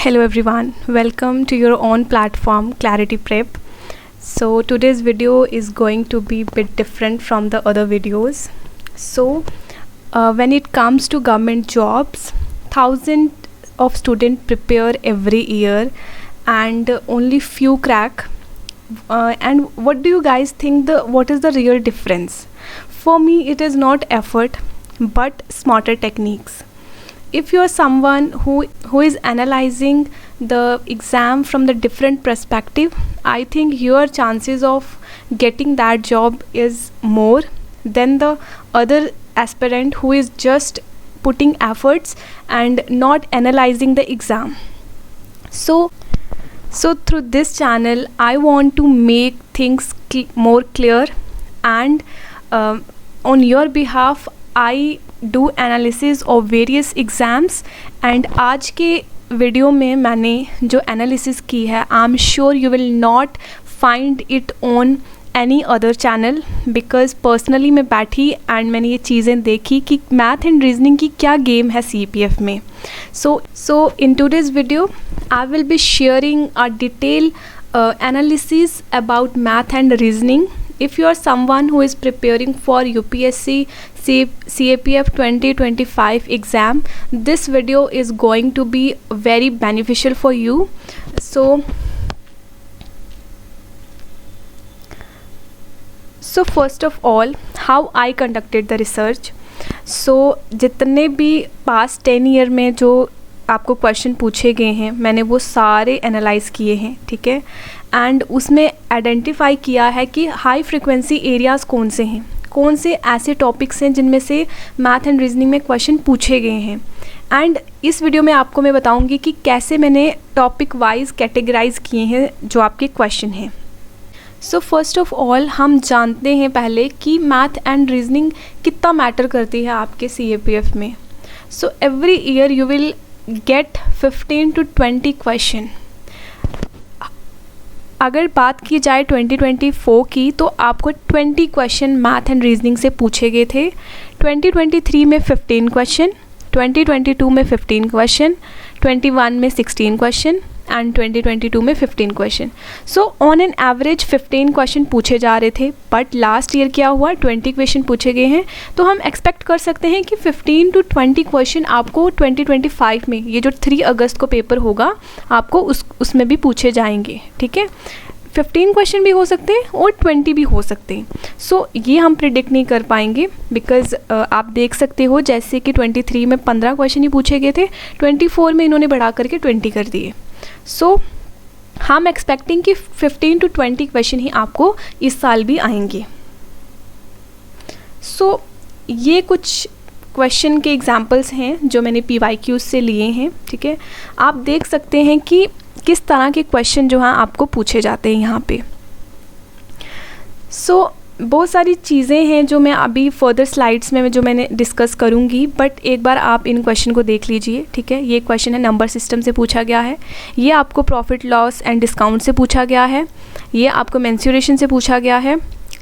Hello everyone, welcome to your own platform Clarity Prep. So today's video is going to be a bit different from the other videos. So when it comes to government jobs, thousands of students prepare every year and only few crack. And what do you guys think what is the real difference? For me it is not effort but smarter techniques. If you are someone who is analyzing the exam from the different perspective, I think your chances of getting that job is more than the other aspirant who is just putting efforts and not analyzing the exam. So through this channel I want to make things more clear, and on your behalf I do analysis of various exams. And आज के video में मैंने जो analysis की है, I am sure you will not find it on any other channel, because personally मैं बैठी and मैंने ये चीज़ें देखी कि मैथ एंड रीजनिंग की क्या गेम है CPF में. So in today's video I will be sharing a detail analysis about math and reasoning. If you are someone who is preparing for UPSC CAPF 2025 exam, this video is going to be very beneficial for you. So first of all, how I conducted the research. So जितने भी past 10 year में जो आपको question पूछे गए हैं मैंने वो सारे एनालाइज किए हैं, ठीक है. एंड उसमें आइडेंटिफाई किया है कि हाई फ्रिक्वेंसी एरियाज़ कौन से हैं, कौन से ऐसे टॉपिक्स हैं जिनमें से मैथ एंड रीजनिंग में क्वेश्चन पूछे गए हैं. एंड इस वीडियो में आपको मैं बताऊंगी कि कैसे मैंने टॉपिक वाइज कैटेगराइज किए हैं जो आपके क्वेश्चन हैं. सो फर्स्ट ऑफ ऑल हम जानते हैं पहले कि मैथ एंड रीजनिंग कितना मैटर करती है आपके CAPF में. So every year you will get 15 to 20 question. अगर बात की जाए 2024 की तो आपको 20 क्वेश्चन मैथ एंड रीजनिंग से पूछे गए थे. 2023 में 15 क्वेश्चन, 2022 में 15 क्वेश्चन, 21 में 16 क्वेश्चन एंड 2022 में 15 question. So on an average 15 question पूछे जा रहे थे, बट लास्ट ईयर क्या हुआ, 20 क्वेश्चन पूछे गए हैं. तो हम एक्सपेक्ट कर सकते हैं कि 15 to 20 क्वेश्चन आपको 2025 में, ये जो 3 अगस्त को पेपर होगा, आपको उसमें भी पूछे जाएंगे, ठीक है. 15 क्वेश्चन भी हो सकते हैं और 20 भी हो सकते हैं. सो ये हम प्रिडिक्ट नहीं कर पाएंगे बिकॉज आप देख सकते हो जैसे कि 23 में 15 क्वेश्चन ही पूछे गए थे, 24 में इन्होंने बढ़ा करके 20 कर दिए. सो हम एक्सपेक्टिंग कि 15 to 20 क्वेश्चन ही आपको इस साल भी आएंगे. सो ये कुछ क्वेश्चन के एग्जांपल्स हैं जो मैंने PYQs से लिए हैं, ठीक है. आप देख सकते हैं कि किस तरह के क्वेश्चन जो हैं आपको पूछे जाते हैं यहाँ पे. सो बहुत सारी चीज़ें हैं जो मैं अभी फर्दर स्लाइड्स में जो मैंने डिस्कस करूँगी, बट एक बार आप इन क्वेश्चन को देख लीजिए, ठीक है. ये क्वेश्चन है नंबर सिस्टम से पूछा गया है, ये आपको प्रॉफिट लॉस एंड डिस्काउंट से पूछा गया है, ये आपको मेंस्युरेशन से पूछा गया है,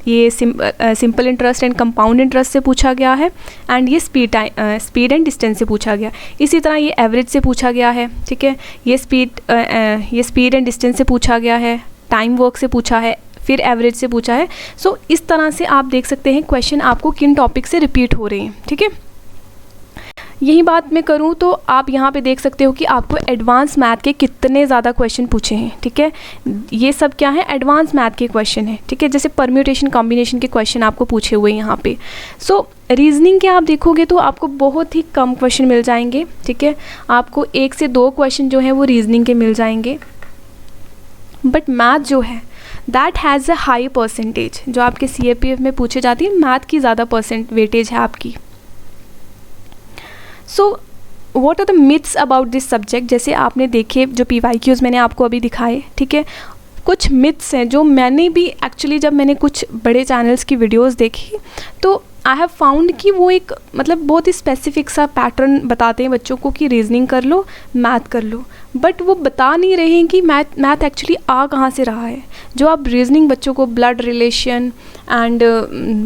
ये simple interest and compound interest से पूछा गया है, एंड ये स्पीड एंड डिस्टेंस से पूछा गया. इसी तरह ये एवरेज से पूछा गया है, ठीक है. ये स्पीड एंड डिस्टेंस से पूछा गया है, टाइम वर्क से पूछा है, फिर एवरेज से पूछा है. सो इस तरह से आप देख सकते हैं क्वेश्चन आपको किन टॉपिक से रिपीट हो रहे हैं, ठीक है. यही बात मैं करूं तो आप यहाँ पे देख सकते हो कि आपको एडवांस मैथ के कितने ज़्यादा क्वेश्चन पूछे हैं, ठीक है. ये सब क्या है, एडवांस मैथ के क्वेश्चन हैं, ठीक है. जैसे परम्यूटेशन कॉम्बिनेशन के क्वेश्चन आपको पूछे हुए हैं यहाँ पे. सो रीजनिंग के आप देखोगे तो आपको बहुत ही कम क्वेश्चन मिल जाएंगे, ठीक है. आपको 1 से 2 क्वेश्चन जो हैं वो रीजनिंग के मिल जाएंगे. बट मैथ जो है that has a high percentage, जो आपके CAPF में पूछे जाती है मैथ की ज़्यादा परसेंट वेटेज है आपकी. So what are the myths about this subject. जैसे आपने देखे जो PYQs मैंने आपको अभी दिखाए, ठीक है. कुछ मिथ्स हैं जो मैंने भी एक्चुअली जब मैंने कुछ बड़े चैनल्स की वीडियोस देखी तो आई हैव फाउंड कि वो एक मतलब बहुत ही स्पेसिफिक सा पैटर्न बताते हैं बच्चों को कि रीजनिंग कर लो, मैथ कर लो, बट वो बता नहीं रहे हैं कि मैथ एक्चुअली आ कहाँ से रहा है। जो आप रीजनिंग बच्चों को ब्लड रिलेशन एंड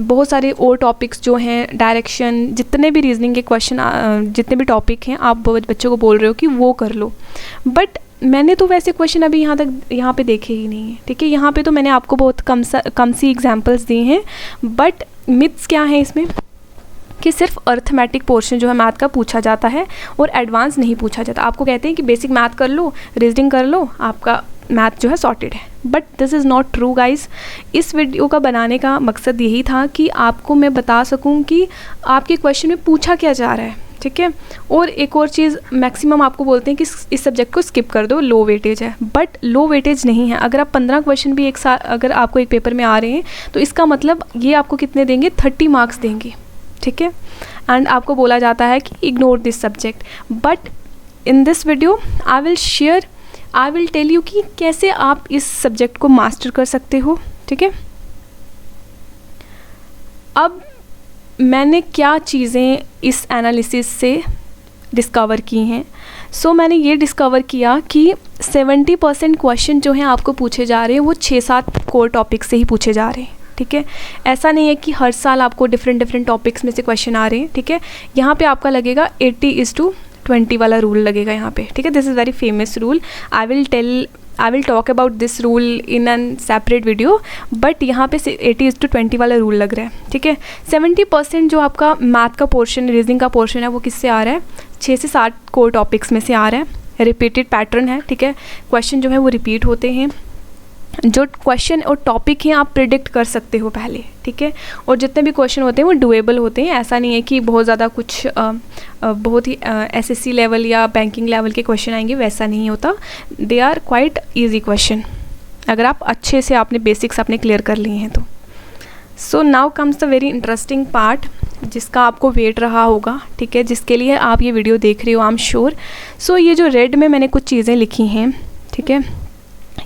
बहुत सारे और टॉपिक्स जो हैं, डायरेक्शन, जितने भी रीजनिंग के क्वेश्चन, जितने भी टॉपिक हैं, आप बच्चों को बोल रहे हो कि वो कर लो, बट मैंने तो वैसे क्वेश्चन अभी यहाँ पे देखे ही नहीं है। ठीक है, यहाँ पे तो मैंने आपको बहुत कम सी एग्जांपल्स दी हैं, बट मिथ्स क्या हैं इसमें कि सिर्फ अर्थमेटिक पोर्शन जो है मैथ का पूछा जाता है और एडवांस नहीं पूछा जाता। आपको कहते हैं कि बेसिक मैथ कर लो, रीजनिंग कर लो, आपका मैथ जो है सॉर्टेड है, but this is not true guys. इस वीडियो का बनाने का मकसद यही था कि आपको मैं बता सकूं कि आपके क्वेश्चन में पूछा क्या जा रहा है। ठीक है, और एक और चीज़, मैक्सिमम आपको बोलते हैं कि इस सब्जेक्ट को स्किप कर दो, लो वेटेज है, बट लो वेटेज नहीं है। अगर आप 15 क्वेश्चन भी एक साथ अगर आपको एक पेपर में आ रहे हैं तो इसका मतलब ये आपको कितने देंगे, 30 मार्क्स देंगे। ठीक है, एंड आपको बोला जाता है कि ignore this subject, but in this video I will tell you कि कैसे आप इस सब्जेक्ट को मास्टर कर सकते हो। ठीक है, अब मैंने क्या चीज़ें इस एनालिसिस से डिस्कवर की हैं। सो मैंने ये डिस्कवर किया कि 70% क्वेश्चन जो हैं आपको पूछे जा रहे हैं वो 6-7 कोर टॉपिक से ही पूछे जा रहे हैं। ठीक है, ऐसा नहीं है कि हर साल आपको डिफरेंट टॉपिक्स में से क्वेश्चन आ रहे हैं। ठीक है, यहाँ पे आपका लगेगा 80:20 वाला रूल लगेगा यहाँ पे। ठीक है, this is very famous rule. I will talk about this rule in an separate video, but यहाँ पे 80:20 वाला रूल लग रहा है। ठीक है, 70% जो आपका मैथ का पोर्शन, रीजनिंग का पोर्शन है वो किससे आ रहा है, 6 से 7 कोर टॉपिक्स में से आ रहा है। रिपीटेड पैटर्न है। ठीक है, क्वेश्चन जो है वो रिपीट होते हैं। जो क्वेश्चन और टॉपिक हैं आप प्रिडिक्ट कर सकते हो पहले। ठीक है, और जितने भी क्वेश्चन होते हैं वो डुएबल होते हैं। ऐसा नहीं है कि बहुत ज़्यादा कुछ बहुत ही एसएससी लेवल या बैंकिंग लेवल के क्वेश्चन आएंगे, वैसा नहीं होता। They are quite easy question अगर आप अच्छे से आपने बेसिक्स अपने क्लियर कर लिए हैं तो। So now comes the very interesting part जिसका आपको वेट रहा होगा। ठीक है, जिसके लिए आप ये वीडियो देख रहे हो, आई एम श्योर। सो ये जो रेड में मैंने कुछ चीज़ें लिखी हैं, ठीक है,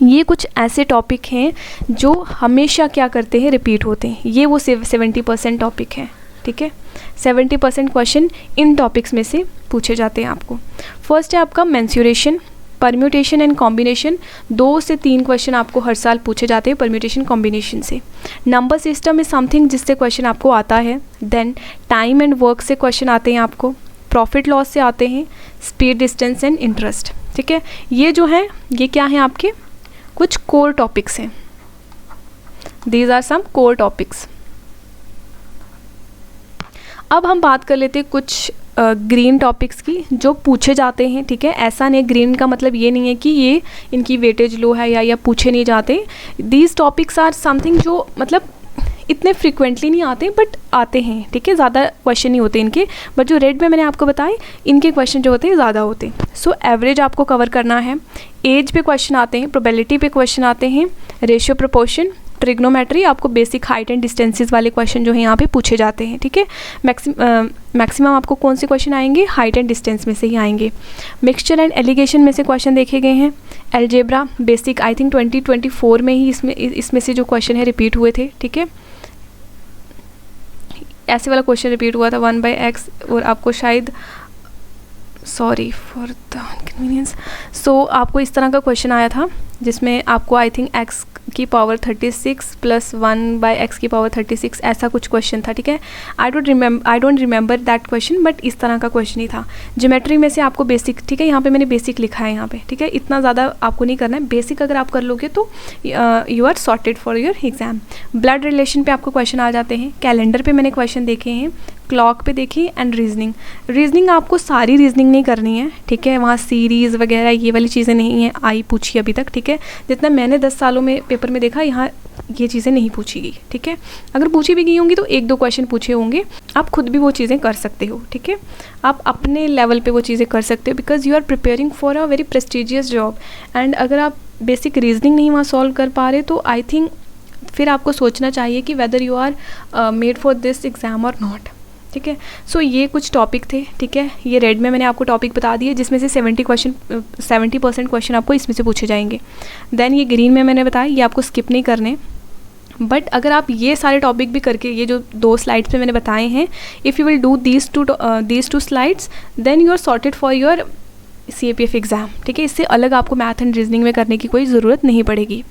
ये कुछ ऐसे टॉपिक हैं जो हमेशा क्या करते हैं, रिपीट होते हैं। ये वो 70% टॉपिक हैं। ठीक है, 70% क्वेश्चन इन टॉपिक्स में से पूछे जाते हैं आपको। फर्स्ट है आपका मेंसुरेशन, परम्यूटेशन एंड कॉम्बिनेशन। 2 से 3 क्वेश्चन आपको हर साल पूछे जाते हैं परम्यूटेशन कॉम्बिनेशन से। नंबर सिस्टम इज समथिंग जिससे क्वेश्चन आपको आता है। देन टाइम एंड वर्क से क्वेश्चन आते हैं आपको। प्रॉफिट लॉस से आते हैं। Speed, distance and interest. ठीक है, ये जो है ये क्या है, आपके कुछ कोर टॉपिक्स हैं। These are some core topics. अब हम बात कर लेते हैं कुछ ग्रीन टॉपिक्स की जो पूछे जाते हैं। ठीक है, ऐसा नहीं, ग्रीन का मतलब ये नहीं है कि ये इनकी वेटेज लो है या पूछे नहीं जाते। दीज टॉपिक्स आर समथिंग जो मतलब इतने फ्रीक्वेंटली नहीं आते बट आते हैं। ठीक है, ज़्यादा क्वेश्चन नहीं होते इनके, बट जो रेड में मैंने आपको बताए इनके क्वेश्चन जो होते हैं ज़्यादा होते हैं। सो एवरेज आपको कवर करना है। एज पे क्वेश्चन आते हैं, प्रोबेबिलिटी पे क्वेश्चन आते हैं, रेशियो, प्रोपोर्शन, ट्रिग्नोमेट्री, आपको बेसिक हाइट एंड डिस्टेंसेस वाले क्वेश्चन जो है यहाँ पे पूछे जाते हैं। ठीक है, मैक्सिमम आपको कौन से क्वेश्चन आएंगे, हाइट एंड डिस्टेंस में से ही आएंगे। मिक्सचर एंड एलिगेशन में से क्वेश्चन देखे गए हैं। अलजेब्रा बेसिक आई थिंक 2024 में ही इसमें से जो क्वेश्चन है रिपीट हुए थे। ठीक है, ऐसे वाला क्वेश्चन रिपीट हुआ था 1/x, और आपको शायद, सॉरी फॉर द इनकन्वीनियंस, सो आपको इस तरह का क्वेश्चन आया था जिसमें आपको आई थिंक x की पावर 36 + 1/x की पावर 36 ऐसा कुछ क्वेश्चन था। ठीक है, I don't remember that question, but इस तरह का क्वेश्चन ही था। ज्योमेट्री में से आपको बेसिक, ठीक है, यहाँ पे मैंने बेसिक लिखा है यहाँ पे। ठीक है, इतना ज़्यादा आपको नहीं करना है, बेसिक अगर आप कर लोगे तो you are sorted for your exam. Blood relation पे आपको क्वेश्चन आ जाते हैं। कैलेंडर पे मैंने क्वेश्चन देखे हैं। क्लॉक पे देखिए। एंड रीजनिंग आपको सारी रीजनिंग नहीं करनी है। ठीक है, वहाँ सीरीज़ वगैरह ये वाली चीज़ें नहीं हैं आई पूछी अभी तक। ठीक है, जितना मैंने 10 सालों में पेपर में देखा, यहाँ ये चीज़ें नहीं पूछी गई। ठीक है, अगर पूछी भी गई होंगी तो 1-2 क्वेश्चन पूछे होंगे, आप खुद भी वो चीज़ें कर सकते हो। ठीक है, आप अपने लेवल पे वो चीज़ें कर सकते हो, because you are preparing for a very prestigious job. And अगर आप बेसिक रीजनिंग नहीं वहाँ सॉल्व कर पा रहे तो आई थिंक फिर आपको सोचना चाहिए कि whether you are made for this exam और नॉट। ठीक है। सो ये कुछ टॉपिक थे, ठीक है। ये रेड में मैंने आपको टॉपिक बता दिए जिसमें से 70% क्वेश्चन आपको इसमें से पूछे जाएंगे। देन ये ग्रीन में मैंने बताया ये आपको स्किप नहीं करने, बट अगर आप ये सारे टॉपिक भी करके ये जो 2 स्लाइड्स में मैंने बताए हैं, if you will do these two slides then you are sorted for your CAPF exam, ठीक है। इससे अलग आपको मैथ एंड रीजनिंग में करने की कोई ज़रूरत नहीं पड़ेगी।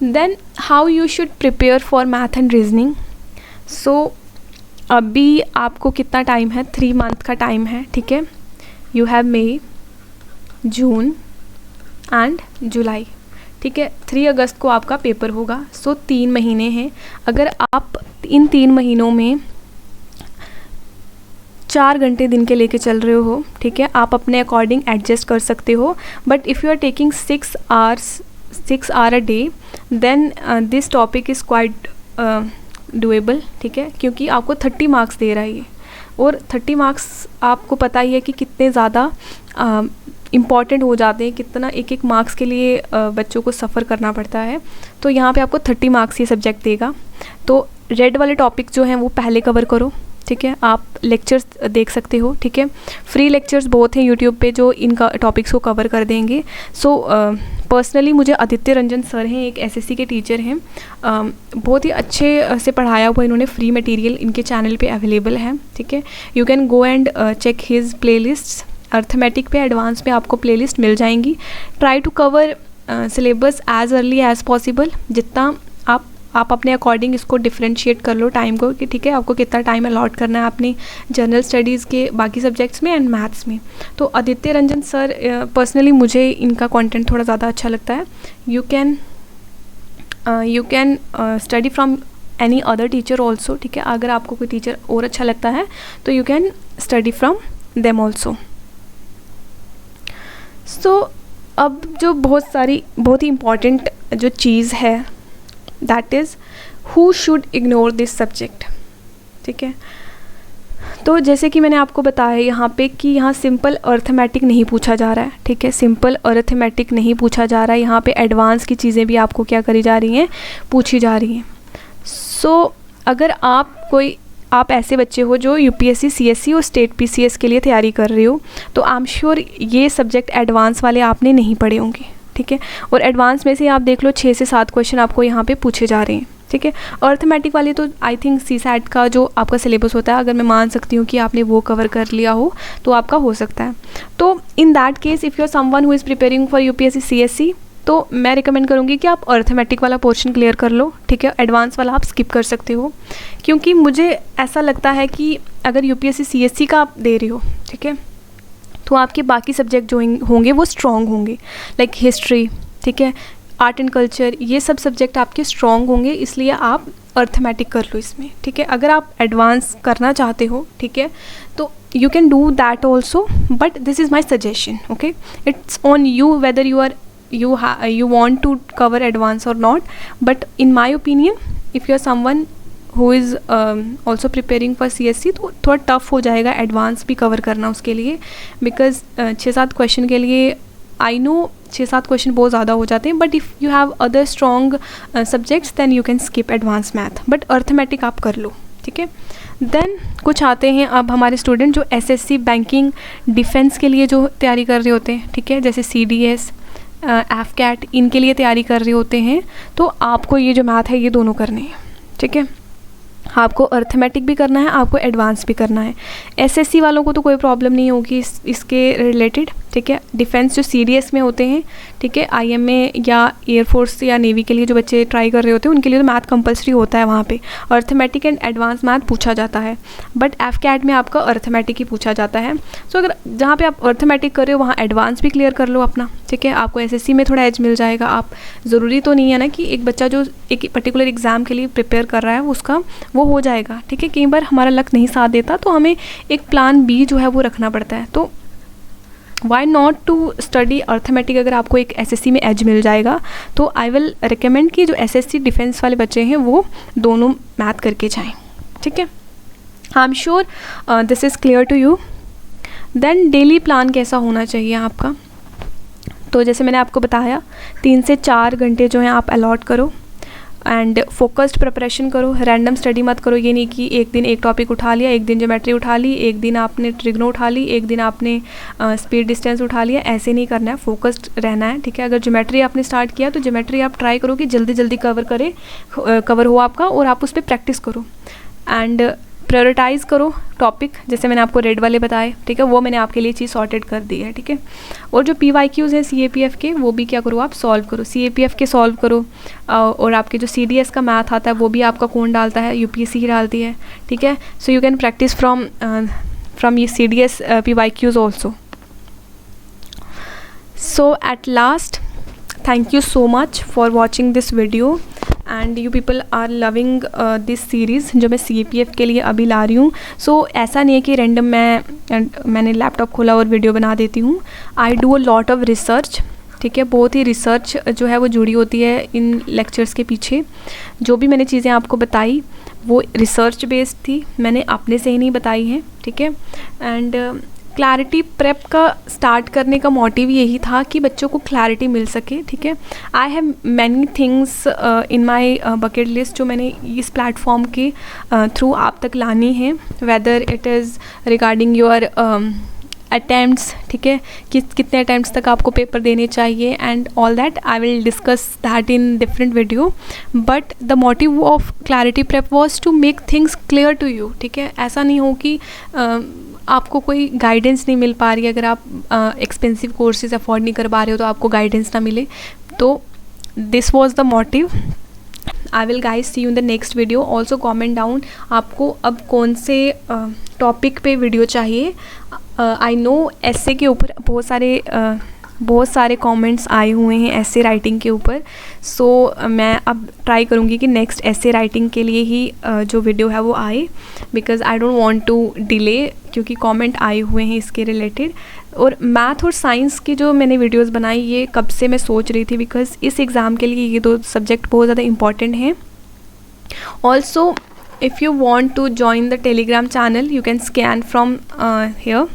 Then how you should prepare for math and reasoning. So अभी आपको कितना टाइम है, 3 मंथ का टाइम है, ठीक है। You have May, June and July, ठीक है। 3 अगस्त को आपका पेपर होगा। सो 3 महीने हैं। अगर आप इन 3 महीनों में 4 घंटे दिन के लेके चल रहे हो, ठीक है, आप अपने अकॉर्डिंग एडजस्ट कर सकते हो। But if you are taking 6 hour a day then this topic is quite doable, ठीक है, क्योंकि आपको 30 मार्क्स दे रहा है ये, और 30 मार्क्स आपको पता ही है कि कितने ज़्यादा इम्पॉर्टेंट हो जाते हैं, कितना एक मार्क्स के लिए बच्चों को सफ़र करना पड़ता है। तो यहाँ पे आपको 30 मार्क्स ये सब्जेक्ट देगा। तो रेड वाले टॉपिक जो हैं वो पहले कवर करो, ठीक है। आप लेक्चर्स देख सकते हो, ठीक है। फ्री लेक्चर्स बहुत हैं यूट्यूब पे जो इनका टॉपिक्स को कवर कर देंगे। सो पर्सनली मुझे आदित्य रंजन सर हैं, एक SSC के टीचर हैं, बहुत ही अच्छे से पढ़ाया हुआ इन्होंने, फ्री मटेरियल इनके चैनल पे अवेलेबल है, ठीक है। You can go and check his playlists. Arithmetic पे एडवांस पे आपको प्लेलिस्ट मिल जाएंगी। Try to cover syllabus as early as possible. जितना आप अपने अकॉर्डिंग इसको डिफ्रेंशिएट कर लो टाइम को, कि ठीक है आपको कितना टाइम अलॉट करना है अपनी जनरल स्टडीज़ के बाकी सब्जेक्ट्स में एंड मैथ्स में। तो आदित्य रंजन सर पर्सनली मुझे इनका कंटेंट थोड़ा ज़्यादा अच्छा लगता है। You can study from any other teacher also, ठीक है। अगर आपको कोई टीचर और अच्छा लगता है तो you can study from them also. So अब जो बहुत ही इम्पॉर्टेंट जो चीज़ है that is who should ignore this subject, ठीक है। तो जैसे कि मैंने आपको बताया यहाँ पे कि यहाँ सिंपल अर्थमेटिक नहीं पूछा जा रहा है, ठीक है। सिंपल अर्थमेटिक नहीं पूछा जा रहा है, यहाँ पे एडवांस की चीज़ें भी आपको क्या करी जा रही हैं, पूछी जा रही हैं। सो अगर आप ऐसे बच्चे हो जो UPSC CSE और स्टेट PCS के लिए तैयारी कर रहे हो, तो आई एम श्योर ये सब्जेक्ट एडवांस वाले आपने नहीं पढ़े होंगे, ठीक है। और एडवांस में से आप देख लो 6 से 7 क्वेश्चन आपको यहाँ पे पूछे जा रहे हैं, ठीक है। अर्थमेटिक वाले तो आई थिंक CSAT का जो आपका सिलेबस होता है, अगर मैं मान सकती हूँ कि आपने वो कवर कर लिया हो तो आपका हो सकता है। तो in that case if you are someone who is preparing for UPSC CSE, तो मैं रिकमेंड करूँगी कि आप अर्थमेटिक वाला पोर्शन क्लियर कर लो, ठीक है। एडवांस वाला आप स्किप कर सकते हो, क्योंकि मुझे ऐसा लगता है कि अगर UPSC CSE का आप दे रहे हो, ठीक है, तो आपके बाकी सब्जेक्ट जो होंगे वो स्ट्रॉन्ग होंगे, लाइक हिस्ट्री, ठीक है, आर्ट एंड कल्चर, ये सब सब्जेक्ट आपके स्ट्रॉन्ग होंगे, इसलिए आप अर्थमेटिक कर लो इसमें, ठीक है। अगर आप एडवांस करना चाहते हो, ठीक है, तो you can do that also, but this is my suggestion, okay. It's on you whether you want to cover advance or not, but in my opinion if you are someone who is also preparing for CSE, तो थोड़ा tough हो जाएगा advance भी cover करना उसके लिए, because 6-7 question के लिए आई नो 6-7 क्वेश्चन बहुत ज़्यादा हो जाते हैं, but if you have other strong subjects then you can skip advance math, but arithmetic आप कर लो, ठीक है। देन कुछ आते हैं अब हमारे स्टूडेंट जो SSC बैंकिंग डिफेंस के लिए जो तैयारी कर रहे होते हैं, ठीक है, जैसे CDS AFCAT इनके लिए तैयारी कर रहे होते हैं, तो आपको ये जो मैथ है ये दोनों करने हैं, ठीक है। आपको अर्थमेटिक भी करना है, आपको एडवांस भी करना है। SSC वालों को तो कोई प्रॉब्लम नहीं होगी इसके रिलेटेड, ठीक है। डिफेंस जो CDS में होते हैं, ठीक है, IMA या एयरफोर्स या नेवी के लिए जो बच्चे ट्राई कर रहे होते हैं उनके लिए तो मैथ कंपलसरी होता है, वहाँ पे अर्थमेटिक एंड एडवांस मैथ पूछा जाता है, बट AFCAT में आपका अर्थमेटिक ही पूछा जाता है। सो अगर जहाँ पे आप अर्थमेटिक कर रहे हो वहाँ एडवांस भी क्लियर कर लो अपना, ठीक है। आपको SSC में थोड़ा एज मिल जाएगा। आप ज़रूरी तो नहीं है ना कि एक बच्चा जो एक पर्टिकुलर एग्ज़ाम के लिए प्रिपेयर कर रहा है उसका वो हो जाएगा, ठीक है। कई बार हमारा लक नहीं साथ देता तो हमें एक प्लान B जो है वो रखना पड़ता है। तो why not to study arithmetic, अगर आपको एक SSC में एज मिल जाएगा तो आई विल रिकमेंड कि जो SSC डिफेंस वाले बच्चे हैं वो दोनों मैथ करके जाएं, ठीक है। I am sure this is clear to you. Then daily plan कैसा होना चाहिए आपका, तो जैसे मैंने आपको बताया 3 से 4 घंटे जो हैं आप अलॉट करो एंड फोकस्ड प्रिपरेशन करो, रैंडम स्टडी मत करो। ये नहीं कि एक दिन एक टॉपिक उठा लिया, एक दिन ज्योमेट्री उठा ली, एक दिन आपने ट्रिग्नो उठा ली, एक दिन आपने स्पीड डिस्टेंस उठा लिया, ऐसे नहीं करना है, फोकस्ड रहना है, ठीक है। अगर ज्योमेट्री आपने स्टार्ट किया तो ज्योमेट्री आप ट्राई करो कि जल्दी जल्दी कवर हो आपका, और आप उस पर प्रैक्टिस करो एंड प्रायोरिटाइज़ करो टॉपिक, जैसे मैंने आपको रेड वाले बताए, ठीक है, वो मैंने आपके लिए चीज़ सॉर्टेड कर दी है, ठीक है। और जो PYQs हैं CAPF के, वो भी क्या करो आप सॉल्व करो, CAPF के सॉल्व करो। और आपके जो CDS का मैथ आता है वो भी आपका कौन डालता है, UPSC ही डालती है, ठीक है। So you can practice from ये CDS PYQs also. So at last, thank you so much for watching this video and you people are loving this series जो मैं CAPF के लिए अभी ला रही हूँ। सो ऐसा नहीं है कि रैंडम मैंने लैपटॉप खोला और वीडियो बना देती हूँ। I do a lot of research, ठीक है, बहुत ही रिसर्च जो है वो जुड़ी होती है इन लेक्चर्स के पीछे। जो भी मैंने चीज़ें आपको बताई वो रिसर्च बेस्ड थी, मैंने अपने से ही नहीं बताई हैं, ठीक है। एंड क्लैरिटी प्रेप का स्टार्ट करने का मोटिव यही था कि बच्चों को क्लैरिटी मिल सके, ठीक है। I have many things in my bucket list जो मैंने इस प्लेटफॉर्म के थ्रू आप तक लानी है, whether it is regarding your attempts, ठीक है, कितने अटैम्प्ट्स तक आपको पेपर देने चाहिए and all that. I will discuss that in different video, but the motive of clarity prep was to make things clear to you, ठीक है। ऐसा नहीं हो कि आपको कोई गाइडेंस नहीं मिल पा रही है, अगर आप एक्सपेंसिव कोर्सेज अफोर्ड नहीं कर पा रहे हो तो आपको गाइडेंस ना मिले, तो this was the motive. I will guys see you in the next video. Also comment down आपको अब कौन से टॉपिक पे वीडियो चाहिए। आई नो ऐसे के ऊपर बहुत सारे कमेंट्स आए हुए हैं ऐसे राइटिंग के ऊपर। सो मैं अब ट्राई करूँगी कि नेक्स्ट ऐसे राइटिंग के लिए ही जो वीडियो है वो आए, because I don't want to delay, क्योंकि कमेंट आए हुए हैं इसके रिलेटेड। और मैथ और साइंस की जो मैंने वीडियोस बनाई ये कब से मैं सोच रही थी, बिकॉज़ इस एग्ज़ाम के लिए ये दो सब्जेक्ट बहुत ज़्यादा इंपॉर्टेंट हैं। Also if you want to join the Telegram channel you can scan from here.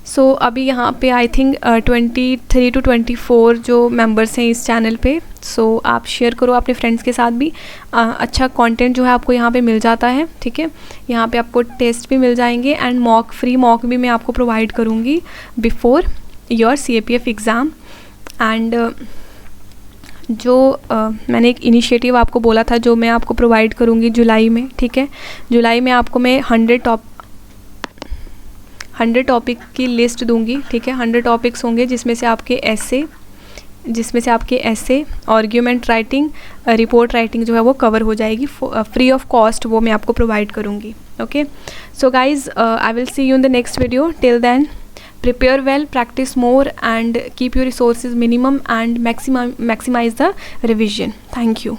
So अभी यहाँ पे आई थिंक 23 to 24 जो मेंबर्स हैं इस चैनल पे। सो आप शेयर करो अपने फ्रेंड्स के साथ भी। अच्छा कंटेंट जो है आपको यहाँ पे मिल जाता है, ठीक है। यहाँ पे आपको टेस्ट भी मिल जाएंगे एंड फ्री मॉक भी मैं आपको प्रोवाइड करूँगी before your CAPF exam. And जो मैंने एक इनिशिएटिव आपको बोला था जो मैं आपको प्रोवाइड करूँगी जुलाई में, ठीक है। जुलाई में आपको मैं 100 टॉपिक की लिस्ट दूंगी, ठीक है। 100 टॉपिक्स होंगे जिसमें से आपके ऐसे आर्ग्यूमेंट राइटिंग, रिपोर्ट राइटिंग जो है वो कवर हो जाएगी फ्री ऑफ कॉस्ट, वो मैं आपको प्रोवाइड करूँगी, okay. So guys I will see you in the next video. Till then prepare well, practice more and keep your resources minimum and maximize the revision. Thank you.